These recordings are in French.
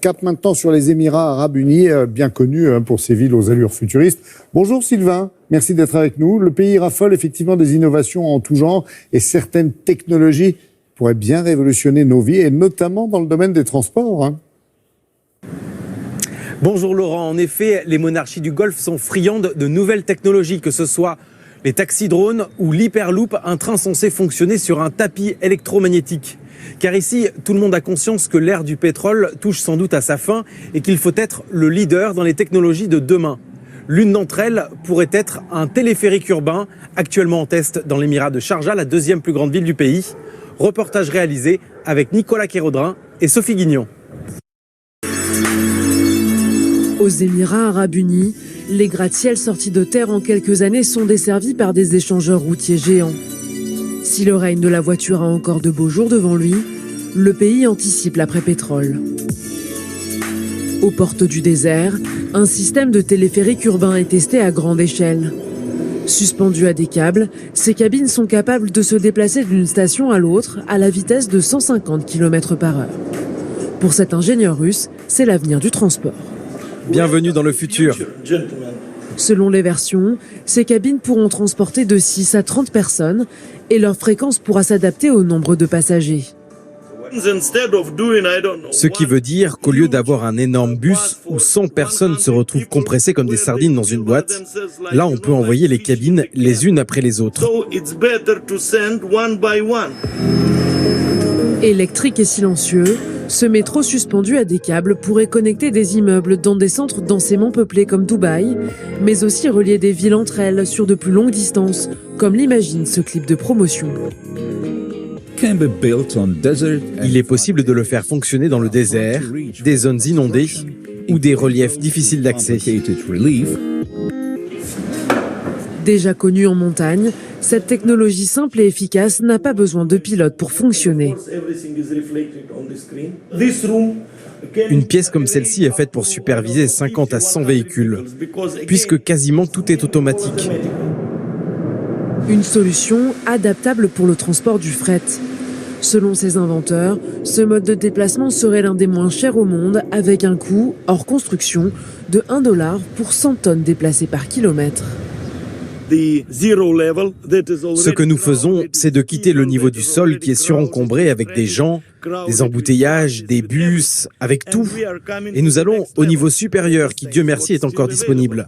Cap maintenant sur les Émirats Arabes Unis, bien connus pour ses villes aux allures futuristes. Bonjour Sylvain, merci d'être avec nous. Le pays raffole effectivement des innovations en tout genre et certaines technologies pourraient bien révolutionner nos vies, et notamment dans le domaine des transports. Bonjour Laurent, en effet, les monarchies du Golfe sont friandes de nouvelles technologies, que ce soit les taxis-drones ou l'hyperloop, un train censé fonctionner sur un tapis électromagnétique. Car ici, tout le monde a conscience que l'ère du pétrole touche sans doute à sa fin et qu'il faut être le leader dans les technologies de demain. L'une d'entre elles pourrait être un téléphérique urbain, actuellement en test dans l'émirat de Sharjah, la deuxième plus grande ville du pays. Reportage réalisé avec Nicolas Kérodrin et Sophie Guignon. Aux Émirats Arabes Unis, les gratte-ciels sortis de terre en quelques années sont desservis par des échangeurs routiers géants. Si le règne de la voiture a encore de beaux jours devant lui, le pays anticipe l'après-pétrole. Aux portes du désert, un système de téléphérique urbain est testé à grande échelle. Suspendues à des câbles, ces cabines sont capables de se déplacer d'une station à l'autre à la vitesse de 150 km/h. Pour cet ingénieur russe, c'est l'avenir du transport. Bienvenue dans le futur. Selon les versions, ces cabines pourront transporter de 6 à 30 personnes et leur fréquence pourra s'adapter au nombre de passagers. Ce qui veut dire qu'au lieu d'avoir un énorme bus où 100 personnes se retrouvent compressées comme des sardines dans une boîte, là on peut envoyer les cabines les unes après les autres. Électrique et silencieux, ce métro suspendu à des câbles pourrait connecter des immeubles dans des centres densément peuplés comme Dubaï, mais aussi relier des villes entre elles sur de plus longues distances, comme l'imagine ce clip de promotion. Il est possible de le faire fonctionner dans le désert, des zones inondées ou des reliefs difficiles d'accès. Déjà connue en montagne, cette technologie simple et efficace n'a pas besoin de pilote pour fonctionner. Une pièce comme celle-ci est faite pour superviser 50 à 100 véhicules, puisque quasiment tout est automatique. Une solution adaptable pour le transport du fret. Selon ses inventeurs, ce mode de déplacement serait l'un des moins chers au monde, avec un coût, hors construction, de $1 pour 100 tonnes déplacées par kilomètre. Ce que nous faisons, c'est de quitter le niveau du sol qui est surencombré avec des gens, des embouteillages, des bus, avec tout. Et nous allons au niveau supérieur qui, Dieu merci, est encore disponible.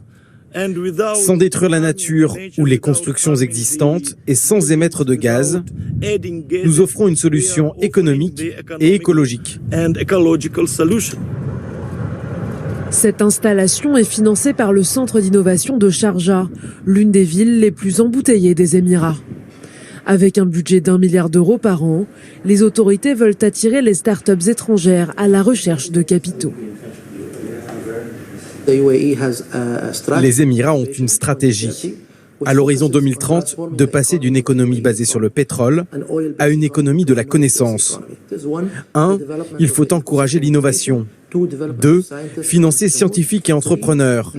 Sans détruire la nature ou les constructions existantes et sans émettre de gaz, nous offrons une solution économique et écologique. Cette installation est financée par le centre d'innovation de Sharjah, l'une des villes les plus embouteillées des Émirats. Avec un budget d'1 milliard d'euros par an, les autorités veulent attirer les start-up étrangères à la recherche de capitaux. Les Émirats ont une stratégie, à l'horizon 2030, de passer d'une économie basée sur le pétrole à une économie de la connaissance. 1. Il faut encourager l'innovation. 2. Financer scientifiques et entrepreneurs.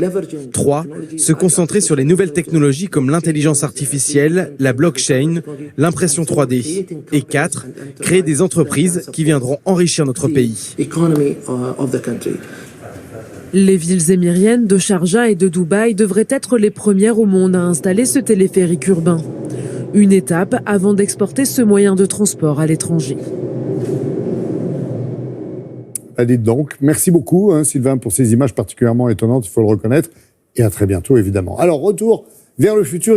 3. Se concentrer sur les nouvelles technologies comme l'intelligence artificielle, la blockchain, l'impression 3D. Et 4. Créer des entreprises qui viendront enrichir notre pays. Les villes émiriennes de Sharjah et de Dubaï devraient être les premières au monde à installer ce téléphérique urbain. Une étape avant d'exporter ce moyen de transport à l'étranger. Dites donc, merci beaucoup Sylvain pour ces images particulièrement étonnantes, il faut le reconnaître, et à très bientôt évidemment. Alors retour vers le futur.